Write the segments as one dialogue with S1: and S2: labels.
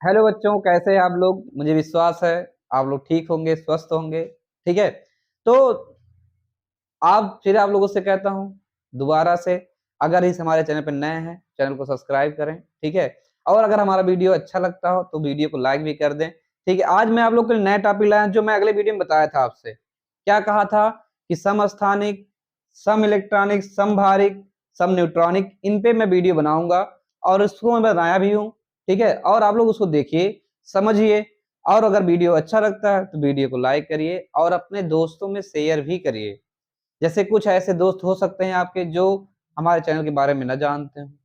S1: Hello बच्चों, कैसे हैं आप लोग। मुझे विश्वास है आप लोग ठीक होंगे, स्वस्थ होंगे। ठीक है। तो आप लोगों से कहता हूँ दोबारा से, अगर इस हमारे चैनल पर नए हैं चैनल को सब्सक्राइब करें। ठीक है। और अगर हमारा वीडियो अच्छा लगता हो तो वीडियो को लाइक भी कर दें। ठीक है। आज मैं आप लोग के लिए नया टॉपिक लाया जो मैं अगले वीडियो में बताया था आपसे। क्या कहा था कि समस्थानिक, सम इलेक्ट्रॉनिक, समभारिक, सम न्यूट्रॉनिक, इन पे मैं वीडियो बनाऊंगा और इसको मैं बनाया भी हूँ। ठीक है। और आप लोग उसको देखिए, समझिए, और अगर वीडियो अच्छा लगता है तो वीडियो को लाइक करिए और अपने दोस्तों में शेयर भी करिए। जैसे कुछ ऐसे दोस्त हो सकते हैं आपके जो हमारे चैनल के बारे में न जानते हैं।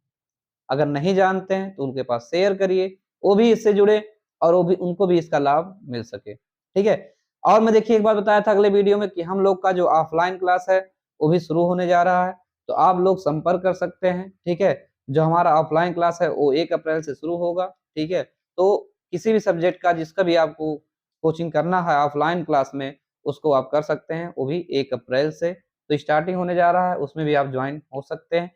S1: अगर नहीं जानते हैं तो उनके पास शेयर करिए, वो भी इससे जुड़े और वो भी, उनको भी इसका लाभ मिल सके। ठीक है। और मैं देखिए एक बार बताया था अगले वीडियो में कि हम लोग का जो ऑफलाइन क्लास है वो भी शुरू होने जा रहा है, तो आप लोग संपर्क कर सकते हैं। ठीक है। जो हमारा ऑफलाइन क्लास है वो 1 अप्रैल से शुरू होगा। ठीक है। तो किसी भी सब्जेक्ट का जिसका भी आपको कोचिंग करना है ऑफलाइन क्लास में, उसको आप कर सकते हैं, वो भी 1 अप्रैल से। तो स्टार्टिंग होने जा रहा है, उसमें भी आप ज्वाइन हो सकते हैं।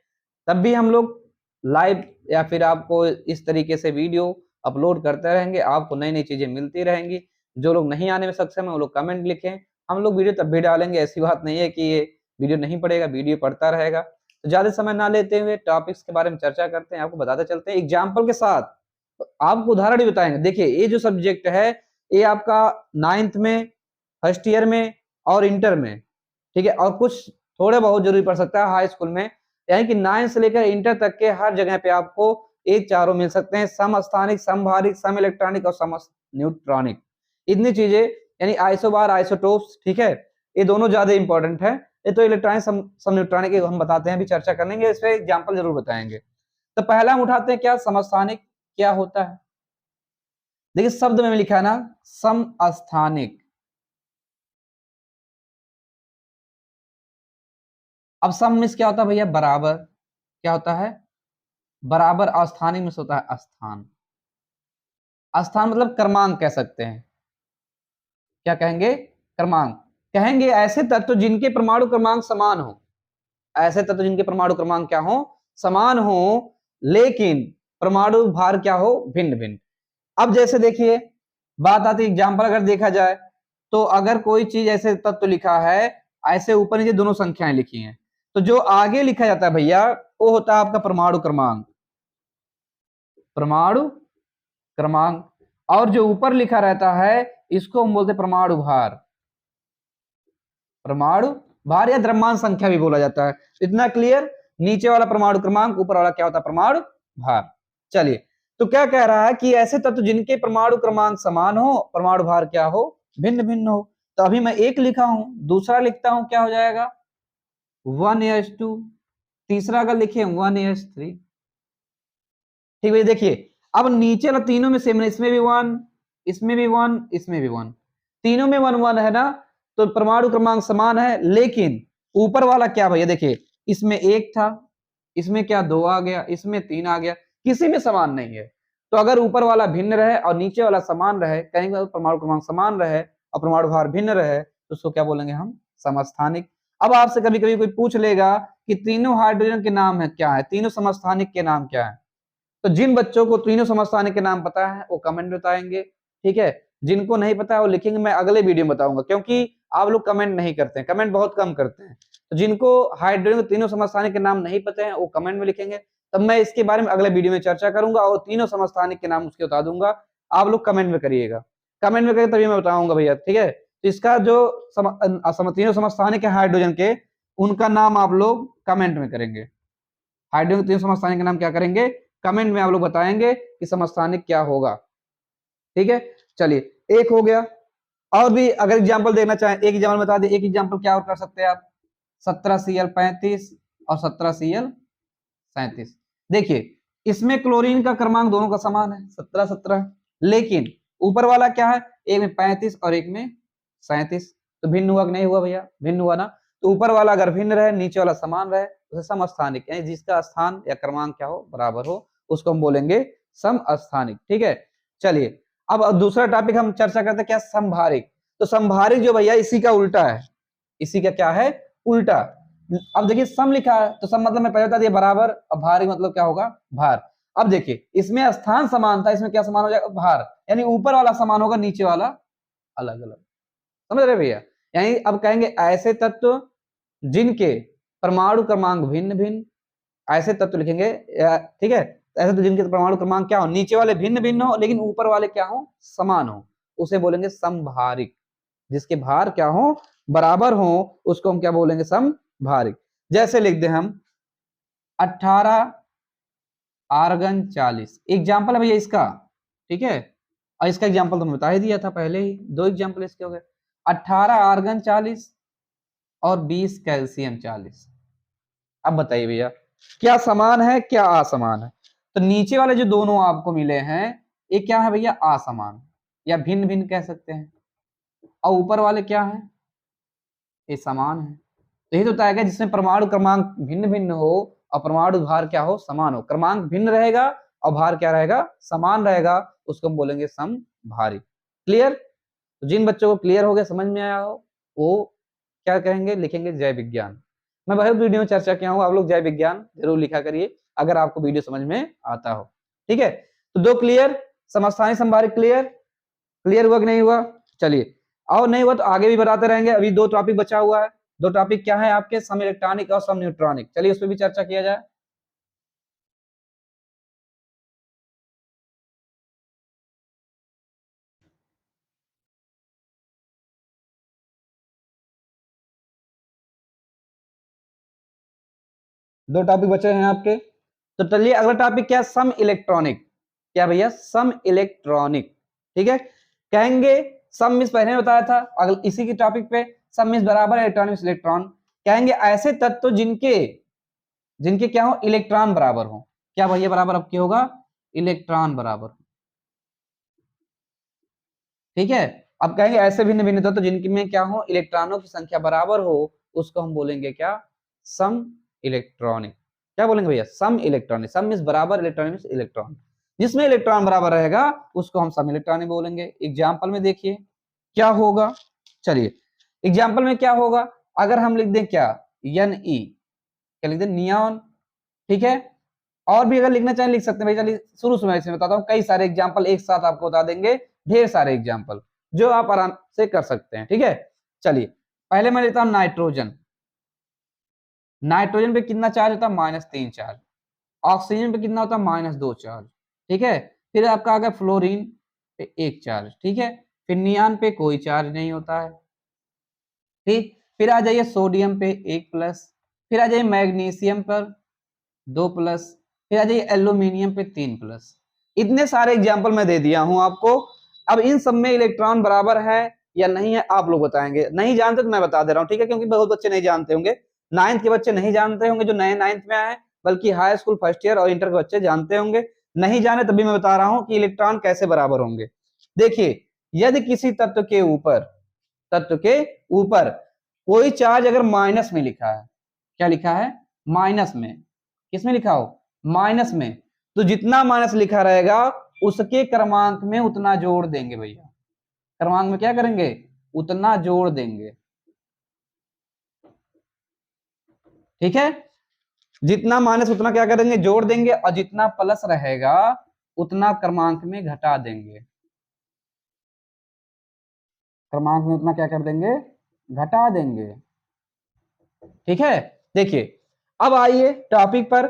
S1: तब भी हम लोग लाइव या फिर आपको इस तरीके से वीडियो अपलोड करते रहेंगे, आपको नई नई चीजें मिलती रहेंगी। जो लोग नहीं आने में सक्षम है वो लोग कमेंट लिखें, हम लोग वीडियो तब भी डालेंगे। ऐसी बात नहीं है कि ये वीडियो नहीं पड़ेगा, वीडियो पड़ता रहेगा। तो ज्यादा समय ना लेते हुए टॉपिक्स के बारे में चर्चा करते हैं, आपको बताते चलते हैं एग्जाम्पल के साथ। तो आपको उदाहरण ही बताएंगे। देखिए ये जो सब्जेक्ट है ये आपका 9th में, फर्स्ट ईयर में और इंटर में। ठीक है। और कुछ थोड़े बहुत जरूरी पड़ सकता है हाई स्कूल में, यानी कि 9 से लेकर इंटर तक के हर जगह पे आपको एक चारों मिल सकते हैं। समस्थानिक, समभारिक, सम इलेक्ट्रॉनिक और सम न्यूट्रॉनिक, इतनी चीजें, यानी आइसोबार, आइसोटोप्स। ठीक है। ये दोनों ज्यादा इंपॉर्टेंट है। ये तो इलेक्ट्रॉनिक, सम न्यूट्रॉनिक हम बताते हैं, अभी चर्चा करेंगे, इस पे एग्जाम्पल जरूर बताएंगे। तो पहला हम उठाते हैं, क्या समस्थानिक क्या होता है। देखिए शब्द में लिखा है ना, समस्थानिक। अब सम मीन्स क्या होता है भैया, बराबर। क्या होता है, बराबर। अस्थानिक मीन्स होता है स्थान। स्थान मतलब क्रमांक कह सकते हैं। क्या कहेंगे, क्रमांक। कहेंगे ऐसे तत्व जिनके परमाणु क्रमांक समान हो। ऐसे तत्व जिनके परमाणु क्रमांक क्या हो, समान हो, लेकिन परमाणु भार क्या हो, भिन्न भिन्न। अब जैसे देखिए बात आती है एग्जाम्पल, अगर देखा जाए तो अगर कोई चीज ऐसे तत्व लिखा है, ऐसे ऊपर नीचे दोनों संख्याएं लिखी हैं, तो जो आगे लिखा जाता है भैया वो होता है आपका परमाणु क्रमांक। परमाणु क्रमांक। और जो ऊपर लिखा रहता है इसको हम बोलते हैं परमाणु भार। परमाणु भार या द्रव्यमान संख्या भी बोला जाता है। इतना क्लियर। नीचे वाला परमाणु क्रमांक, ऊपर वाला क्या होता है, परमाणु भार। चलिए, तो क्या कह रहा है कि ऐसे तत्व जिनके परमाणु क्रमांक समान हो, परमाणु भार क्या हो, भिन्न भिन्न हो। तो अभी मैं एक लिखा हूं, दूसरा लिखता हूं, क्या हो जाएगा 1s2। तीसरा अगर लिखे 1s3। ठीक है। देखिए अब नीचे वाला तीनों में सेम है, इसमें भी 1, इसमें भी 1, इसमें भी 1, तीनों में 1 1 है ना। तो परमाणु क्रमांक समान है, लेकिन ऊपर वाला क्या भैया, देखिए इसमें 1 था, इसमें क्या 2 आ गया, इसमें 3 आ गया, किसी में समान नहीं है। तो अगर ऊपर वाला भिन्न रहे और नीचे वाला समान रहे, कहेंगे परमाणु क्रमांक समान रहे और परमाणु भार भिन्न रहे, तो उसको क्या बोलेंगे हम, समस्थानिक। अब आपसे कभी कभी कोई पूछ लेगा कि तीनों हाइड्रोजन के नाम है क्या है, तीनों समस्थानिक के नाम क्या है। तो जिन बच्चों को तीनों समस्थानिक के नाम पता है वो कमेंट बताएंगे। ठीक है। जिनको नहीं पता है वो लिखेंगे, मैं अगले वीडियो में बताऊंगा, क्योंकि आप लोग कमेंट नहीं करते हैं, कमेंट बहुत कम करते हैं। तो जिनको हाइड्रोजन के तीनों समस्थानिक के नाम नहीं पता है वो कमेंट में लिखेंगे, तब मैं इसके बारे में अगले वीडियो में चर्चा करूंगा और तीनों समस्थानिक के नाम उसके बता दूंगा। आप लोग कमेंट में करिएगा, कमेंट में करिए तभी मैं बताऊंगा भैया। ठीक है। तो इसका जो तीनों समस्थानिक है हाइड्रोजन के, उनका नाम आप लोग कमेंट में करेंगे। हाइड्रोजन के तीन समस्थानिक का नाम क्या करेंगे, कमेंट में आप लोग बताएंगे कि समस्थानिक क्या होगा। ठीक है। चलिए एक हो गया। और भी अगर एग्जांपल देखना चाहें, एक एग्जांपल बता दें, एक एग्जांपल क्या और कर सकते हैं आप, 17Cl35 और 17Cl37। देखिए इसमें क्लोरीन का क्रमांक दोनों का समान है, 17 17, लेकिन ऊपर वाला क्या है, एक में 35 और एक में 37। तो भिन्न हुआ कि नहीं हुआ भैया, भिन्न हुआ ना। तो ऊपर वाला अगर भिन्न रहे, नीचे वाला समान रहे, उसे समस्थानिक, यानी जिसका स्थान या क्रमांक क्या हो, बराबर हो, उसको हम बोलेंगे समस्थानिक। ठीक है। चलिए अब दूसरा टॉपिक हम चर्चा करते हैं, क्या, संभारिक। तो संभारिक जो भैया इसी का उल्टा है, इसी का क्या है, उल्टा। अब देखिए सम लिखा है तो सम मतलब मैं पहले बता दिया बराबर, अब भारिक मतलब क्या होगा, भार। अब देखिए इसमें स्थान समान था, इसमें क्या समान हो जाएगा, भार, यानी ऊपर वाला समान होगा, नीचे वाला अलग अलग। समझ रहे भैया? यानी अब कहेंगे ऐसे तत्व जिनके परमाणु क्रमांक भिन्न भिन्न, ऐसे तत्व लिखेंगे, ठीक है, ऐसे तो जिनके परमाणु क्रमांक क्या हो, नीचे वाले भिन्न भिन्न हो लेकिन ऊपर वाले क्या हो, समान हो, उसे बोलेंगे समभारिक। जिसके भार क्या हो, बराबर हो, उसको हम क्या बोलेंगे, समभारिक। जैसे लिख दे हम 18 आर्गन 40, एग्जाम्पल है भैया इसका, ठीक है, और इसका एग्जाम्पल तो मैं बता ही दिया था पहले ही, 2 एग्जाम्पल इसके हो गए, 18 आर्गन 40 और 20 कैल्शियम 40। अब बताइए भैया क्या समान है क्या असमान है? तो नीचे वाले जो दोनों आपको मिले हैं ये क्या है भैया, असमान या भिन्न भिन्न कह सकते हैं, और ऊपर वाले क्या है, ये समान है। तो यही तो बताया गया जिसमें परमाणु क्रमांक भिन्न भिन्न हो और परमाणु भार क्या हो, समान हो, क्रमांक भिन्न रहेगा और भार क्या रहेगा, समान रहेगा, उसको हम बोलेंगे समभारिक। क्लियर? तो जिन बच्चों को क्लियर हो गया, समझ में आया हो, वो क्या कहेंगे, लिखेंगे जय विज्ञान। मैं बहुत वीडियो में चर्चा किया हूँ, आप लोग जय विज्ञान जरूर लिखा करिए अगर आपको वीडियो समझ में आता हो। ठीक है, तो 2 क्लियर, समस्थानिक संभारिक क्लियर, क्लियर हुआ कि नहीं हुआ? चलिए, और नहीं हुआ तो आगे भी बताते रहेंगे, अभी 2 टॉपिक बचा हुआ है। 2 टॉपिक क्या है आपके, सम इलेक्ट्रॉनिक और सम न्यूट्रॉनिक। चलिए उस पर भी चर्चा किया जाए। दो टॉपिक बचे हैं आपके, तो चलिए अगला टॉपिक क्या है, सम इलेक्ट्रॉनिक। क्या भैया, सम इलेक्ट्रॉनिक। ठीक है, कहेंगे सम मींस पहले बताया था, अगले इसी की टॉपिक पे सम मींस बराबर इलेक्ट्रॉन मींस इलेक्ट्रॉन। कहेंगे ऐसे तत्व जिनके जिनके क्या हो, इलेक्ट्रॉन बराबर हो। क्या भैया बराबर अब क्या होगा, इलेक्ट्रॉन बराबर। ठीक है, अब कहेंगे ऐसे भिन्न भिन्न तत्व जिनकी में क्या हो, इलेक्ट्रॉनों की संख्या बराबर हो, उसको हम बोलेंगे क्या, सम इलेक्ट्रॉनिक। क्या बोलेंगे भैया, सम इलेक्ट्रॉनिक। सम मींस बराबर, इलेक्ट्रॉन मींस इलेक्ट्रॉन। जिसमें इलेक्ट्रॉन बराबर रहेगा उसको हम सम इलेक्ट्रॉनिक बोलेंगे। एग्जाम्पल में देखिए क्या होगा, चलिए एग्जाम्पल में क्या होगा, अगर हम लिख दें क्या, Ni, क्या लिख दें, नियॉन। ठीक है, और भी अगर लिखना चाहें लिख सकते हैं भाई। चलिए शुरू से मैं इसमें बताता हूँ, कई सारे एग्जाम्पल एक साथ आपको बता देंगे, ढेर सारे एग्जाम्पल जो आप आराम से कर सकते हैं। ठीक है, चलिए पहले मैं लेता हूं नाइट्रोजन। नाइट्रोजन पे कितना चार्ज होता है, -3 चार्ज। ऑक्सीजन पे कितना होता है, -2 चार्ज। ठीक है, फिर आपका आ गया फ्लोरीन पे 1 चार्ज। ठीक है, फिर नियान पे कोई चार्ज नहीं होता है। ठीक, फिर आ जाइए सोडियम पे 1+, फिर आ जाइए मैग्नीशियम पर 2+, फिर आ जाइए एल्यूमिनियम पे 3+। इतने सारे एग्जाम्पल मैं दे दिया हूं आपको। अब इन सब में इलेक्ट्रॉन बराबर है या नहीं है आप लोग बताएंगे, नहीं जानते तो मैं बता दे रहा हूं। ठीक है, क्योंकि बहुत बच्चे नहीं जानते होंगे, 9th के बच्चे नहीं जानते होंगे जो नए 9th में आए, बल्कि हाई स्कूल फर्स्ट ईयर और इंटर के बच्चे जानते होंगे। नहीं जाने तभी मैं बता रहा हूं कि इलेक्ट्रॉन कैसे बराबर होंगे। देखिए, यदि किसी तत्व के ऊपर कोई चार्ज अगर माइनस में लिखा है, क्या लिखा है, माइनस में, किसमें लिखा हो, माइनस में, तो जितना माइनस लिखा रहेगा उसके क्रमांक में उतना जोड़ देंगे भैया। क्रमांक में क्या करेंगे, उतना जोड़ देंगे। ठीक है, जितना माइनस उतना क्या करेंगे, जोड़ देंगे, और जितना प्लस रहेगा उतना क्रमांक में घटा देंगे। क्रमांक में उतना क्या कर देंगे, घटा देंगे। ठीक है, देखिए अब आइए टॉपिक पर।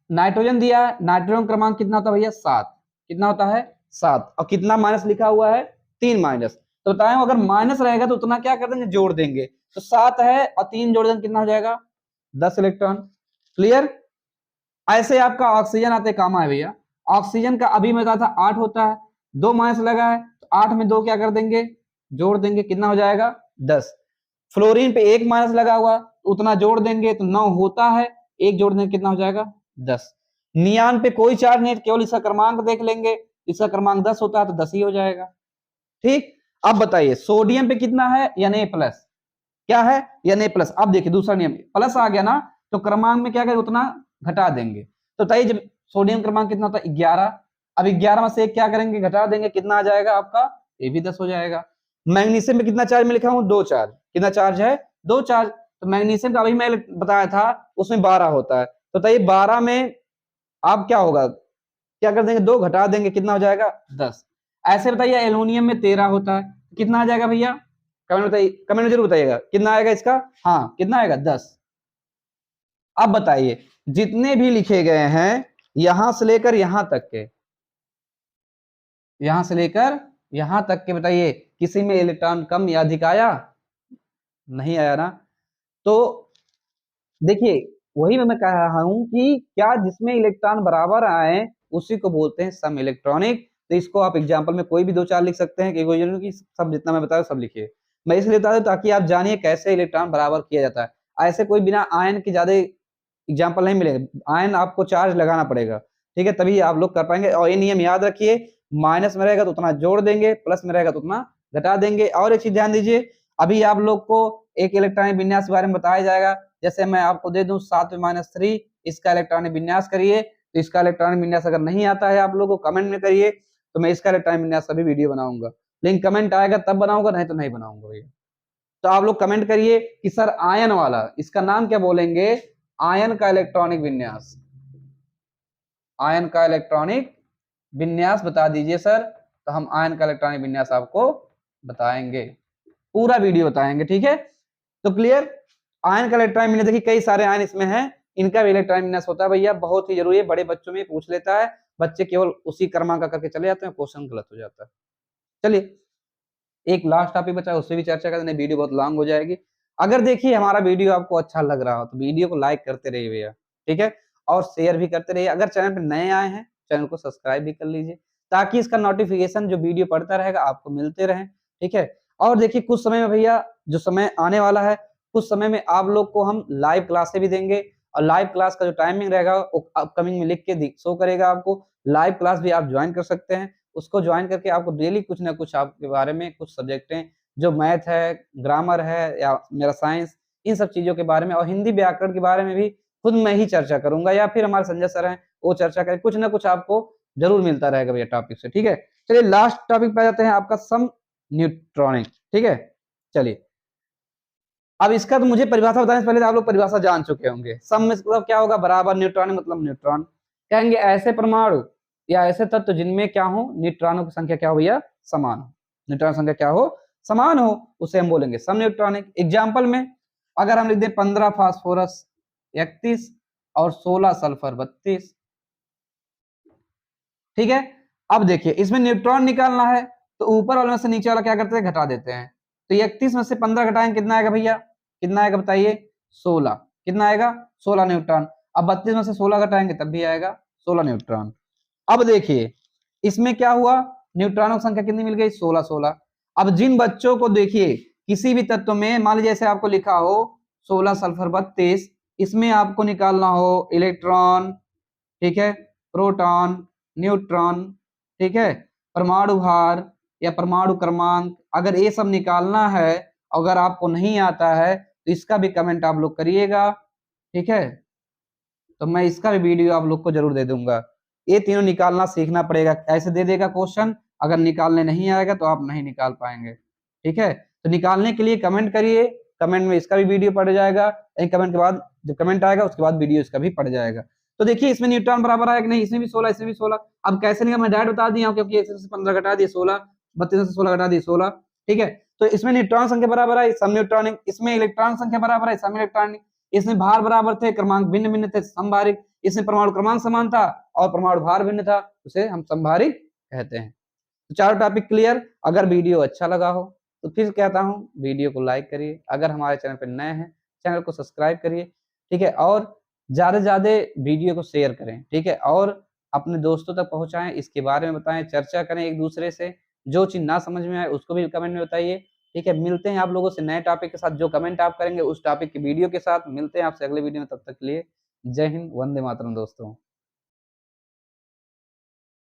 S1: नाइट्रोजन दिया है, नाइट्रोजन क्रमांक कितना होता है भैया, 7। कितना होता है, 7, और कितना माइनस लिखा हुआ है, 3 माइनस। तो बताएं अगर माइनस रहेगा तो उतना क्या कर देंगे, जोड़ देंगे। तो 7 है और 3 जोड़ देंगे, कितना हो जाएगा, 10 इलेक्ट्रॉन। क्लियर? ऐसे आपका ऑक्सीजन आते काम है भैया। ऑक्सीजन का अभी मैं बताया था 8 होता है, 2 माइनस लगा है तो 8 में 2 क्या कर देंगे, जोड़ देंगे, कितना हो जाएगा, 10। फ्लोरीन पे 1 माइनस लगा हुआ उतना जोड़ देंगे तो 9 होता है, 1 जोड़ देंगे कितना हो जाएगा, 10। नियान पे कोई चार्ज नहीं, केवल इसका क्रमांक देख लेंगे, इसका क्रमांक 10 होता है तो 10 ही हो जाएगा। ठीक, अब बताइए सोडियम पे कितना है, Na+, क्या है, Na+। अब देखिए दूसरा नियम, प्लस आ गया ना तो क्रमांक में क्या करें, उतना घटा देंगे। तो बताइए जब सोडियम क्रमांक कितना होता है, 11। अब 11 में से 1 क्या करेंगे, घटा देंगे, कितना आ जाएगा आपका, ये भी 10 हो जाएगा। मैग्नीशियम में कितना चार्ज में लिखा हूं, 2 चार्ज। कितना चार्ज है, 2 चार्ज। तो मैग्नीशियम का अभी मैं बताया था उसमें 12 होता है, तो बताइए 12 में आप क्या होगा, क्या कर देंगे, 2 घटा देंगे, कितना हो जाएगा 10। ऐसे बताइए एल्युमिनियम में 13 होता है, कितना आ जाएगा भैया, कमेंट बताइए, कमेंट में जरूर बताइएगा कितना आएगा इसका। हाँ कितना आएगा 10। अब बताइए जितने भी लिखे गए हैं यहां से लेकर यहां तक के, यहां से लेकर यहां तक के, बताइए किसी में इलेक्ट्रॉन कम या अधिक आया, नहीं आया ना। तो देखिए वही मैं कह रहा हूं कि क्या जिसमें इलेक्ट्रॉन बराबर आए उसी को बोलते हैं सम इलेक्ट्रॉनिक। तो इसको आप एग्जांपल में कोई भी 2-4 लिख सकते हैं कि कोई जरूरी कि सब जितना मैं बताया सब लिखिए। मैं इसलिए बता दूं ताकि आप जानिए कैसे इलेक्ट्रॉन बराबर किया जाता है। ऐसे कोई बिना आयन के ज्यादा एग्जाम्पल नहीं मिलेगा, आयन आपको चार्ज लगाना पड़ेगा, ठीक है, तभी आप लोग कर पाएंगे। और ये नियम याद रखिए, माइनस में रहेगा तो उतना जोड़ देंगे, प्लस में रहेगा तो उतना घटा देंगे। और एक चीज ध्यान दीजिए, अभी आप लोग को एक इलेक्ट्रॉनिक विन्यास के बारे में बताया जाएगा। जैसे मैं आपको दे दूं 7-3, इसका इलेक्ट्रॉनिक विन्यास करिए। तो इसका इलेक्ट्रॉनिक विन्यास अगर नहीं आता है आप लोगों को कमेंट में करिए, तो मैं इसका इलेक्ट्रॉनिक विन्यास सभी वीडियो बनाऊंगा। लेकिन कमेंट आएगा तब बनाऊंगा, नहीं तो नहीं बनाऊंगा भैया। तो आप लोग कमेंट करिए कि सर आयन वाला, इसका नाम क्या बोलेंगे, आयन का इलेक्ट्रॉनिक विन्यास, आयन का इलेक्ट्रॉनिक विन्यास बता दीजिए सर। तो हम आयन का इलेक्ट्रॉनिक विन्यास आपको बताएंगे, पूरा वीडियो बताएंगे, ठीक है। तो क्लियर, आयन का इलेक्ट्रॉनिक विन्यास, देखिए कई सारे आयन इसमें हैं, इनका भी इलेक्ट्रॉनिक विन्यास होता है भैया, बहुत ही जरूरी है, बड़े बच्चों में पूछ लेता है, बच्चे केवल उसी क्रमांक करके चले जाते हैं, क्वेश्चन गलत हो जाता है। चलिए एक लास्ट टॉपिक बचा, उससे भी चर्चा करते हैं, वीडियो बहुत लॉन्ग हो जाएगी। अगर देखिए हमारा वीडियो आपको अच्छा लग रहा हो तो वीडियो को लाइक करते रहिए भैया, ठीक है, और शेयर भी करते रहिए। अगर चैनल पे नए आए हैं चैनल को सब्सक्राइब भी कर लीजिए, ताकि इसका नोटिफिकेशन जो वीडियो पड़ता रहेगा आपको मिलते रहे, ठीक है। और देखिए कुछ समय में भैया, जो समय आने वाला है, कुछ समय में आप लोग को हम लाइव क्लासे भी देंगे, और लाइव क्लास का जो टाइमिंग रहेगा वो अपकमिंग में लिख के शो करेगा आपको। लाइव क्लास भी आप ज्वाइन कर सकते हैं, उसको ज्वाइन करके आपको डेली कुछ ना कुछ आपके बारे में, कुछ सब्जेक्ट हैं जो मैथ है, ग्रामर है, या मेरा साइंस, इन सब चीजों के बारे में, और हिंदी व्याकरण के बारे में भी खुद मैं ही चर्चा करूंगा, या फिर हमारे संजय सर हैं वो चर्चा करें, कुछ ना कुछ आपको जरूर मिलता रहेगा भैया टॉपिक से, ठीक है। चलिए लास्ट टॉपिक पे जाते हैं, आपका सम न्यूट्रॉनिक, ठीक है। चलिए अब इसका तो मुझे परिभाषा बताने से पहले आप लोग परिभाषा जान चुके होंगे। सम मतलब क्या होगा, बराबर, न्यूट्रॉनिक मतलब न्यूट्रॉन, कहेंगे ऐसे परमाणु या ऐसे तत्व जिनमें क्या हो, न्यूट्रॉनों की संख्या क्या हो भैया, समान हो, न्यूट्रॉन संख्या क्या हो, समान हो, उसे हम बोलेंगे सम न्यूट्रॉनिक। एग्जाम्पल में अगर हम लिख दें 15 फास्फोरस 31 और 16 सल्फर 32, ठीक है। अब देखिए इसमें न्यूट्रॉन निकालना है, तो ऊपर वाले में से नीचे वाला क्या करते हैं, घटा देते हैं। तो 31 में से 15 घटाएंगे, कितना आएगा भैया, कितना आएगा बताइए, 16, कितना आएगा 16 न्यूट्रॉन। अब 32 में से 16 घटाएंगे तब भी आएगा 16 न्यूट्रॉन। अब देखिए इसमें क्या हुआ, न्यूट्रॉनों की संख्या कितनी मिल गई, 16 16। अब जिन बच्चों को देखिए किसी भी तत्व में, मान लीजिए जैसे आपको लिखा हो 16 सल्फर 32, इसमें आपको निकालना हो इलेक्ट्रॉन, ठीक है, प्रोटॉन, न्यूट्रॉन, ठीक है, परमाणु भार या परमाणु क्रमांक, अगर ये सब निकालना है, अगर आपको नहीं आता है तो इसका भी कमेंट आप लोग करिएगा, ठीक है। तो मैं इसका भी वीडियो आप लोग को जरूर दे दूंगा। ये तीनों निकालना सीखना पड़ेगा, ऐसे दे देगा क्वेश्चन, अगर निकालने नहीं आएगा तो आप नहीं निकाल पाएंगे, ठीक है। तो निकालने के लिए कमेंट करिए, कमेंट में इसका भी वीडियो पड़ जाएगा, एक कमेंट के बाद जब कमेंट आएगा उसके बाद वीडियो इसका भी पड़ जाएगा। तो देखिए इसमें न्यूट्रॉन बराबर आया कि नहीं, इसमें भी 16, इसमें भी 16। अब कैसे निकाल, मैं डायरेक्ट बता दिया हूं, क्योंकि 1 से 15 घटा दिए 16, 32 से 16 घटा दिए 16, ठीक है। तो इसमें न्यूट्रॉन संख्या बराबर है, सम न्यूट्रॉनिक, इसमें इलेक्ट्रॉन संख्या बराबर है, सम इलेक्ट्रॉनिक, इसमें भार बराबर थे, क्रमांक भिन्न भिन्न थे, समभारिक, इसमें परमाणु क्रमांक समान था और परमाणु भार भिन्न था, उसे हम समभारिक कहते हैं। तो चारों टॉपिक क्लियर। अगर वीडियो अच्छा लगा हो तो फिर कहता हूं वीडियो को लाइक करिए, अगर हमारे चैनल पर नए हैं चैनल को सब्सक्राइब करिए, ठीक है, और ज्यादा से ज्यादा वीडियो को शेयर करें, ठीक है, और अपने दोस्तों तक पहुंचाएं, इसके बारे में बताएं, चर्चा करें एक दूसरे से, जो चीज ना समझ में आए उसको भी कमेंट में बताइए, ठीक है। मिलते हैं आप लोगों से नए टॉपिक के साथ, जो कमेंट आप करेंगे उस टॉपिक की वीडियो के साथ मिलते हैं आपसे अगले वीडियो में, तब तक के लिए जय हिंद, वंदे मातरम दोस्तों।